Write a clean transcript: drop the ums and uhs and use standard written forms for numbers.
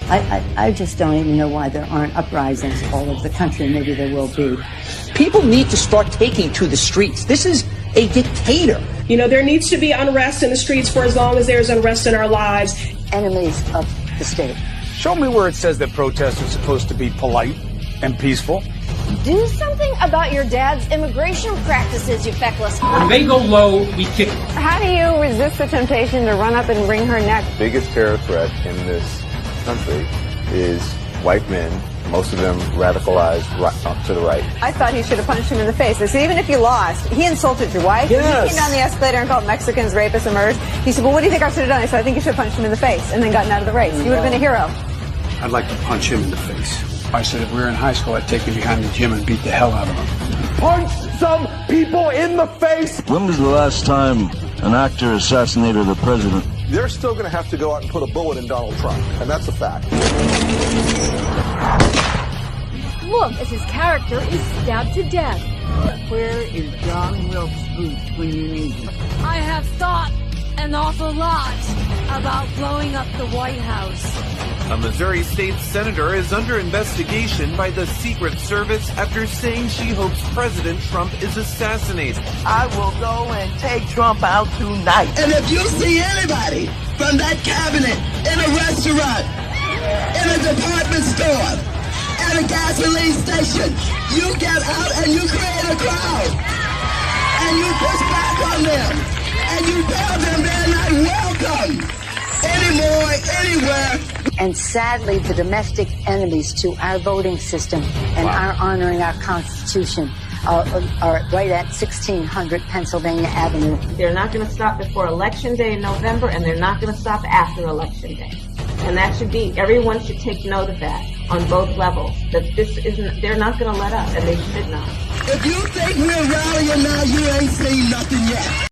I just don't even know why there aren't uprisings all over the country. Maybe there will be. People need to start taking to the streets. This is a dictator. You know, there needs to be unrest in the streets for as long as there's unrest in our lives. Enemies of the state. Show me where it says that protests are supposed to be polite and peaceful. Do something about your dad's immigration practices, you feckless. When they go low, we kick them. How do you resist the temptation to run up and wring her neck? The biggest terror threat in this country is white men, most of them radicalized up to the right. I thought he should have punched him in the face. I said, even if you lost, he insulted your wife. Yes. He came down the escalator and called Mexicans rapists and murderers. He said, well, what do you think I should have done? I said, I think you should have punched him in the face and then gotten out of the race. You would have been a hero. I'd like to punch him in the face. I said if we were in high school, I'd take him behind the gym and beat the hell out of him. Punch some people in the face! When was the last time an actor assassinated a president? They're still going to have to go out and put a bullet in Donald Trump, and that's a fact. Look as his character is stabbed to death. Where is John Wilkes Booth when you need him? I have thought an awful lot about blowing up the White House. A Missouri state senator is under investigation by the Secret Service after saying she hopes President Trump is assassinated. I will go and take Trump out tonight. And if you see anybody from that cabinet in a restaurant, in a department store, at a gasoline station, you get out and you create a crowd. And you push back on them. And you tell them they're not welcome anymore, anywhere. And sadly, the domestic enemies to our voting system and our honoring our Constitution are right at 1600 Pennsylvania Avenue. They're not going to stop before Election Day in November, and they're not going to stop after Election Day. And that should be, everyone should take note of that on both levels, that this isn't, they're not going to let up, and they should not. If you think we're rallying now, you ain't seen nothing yet.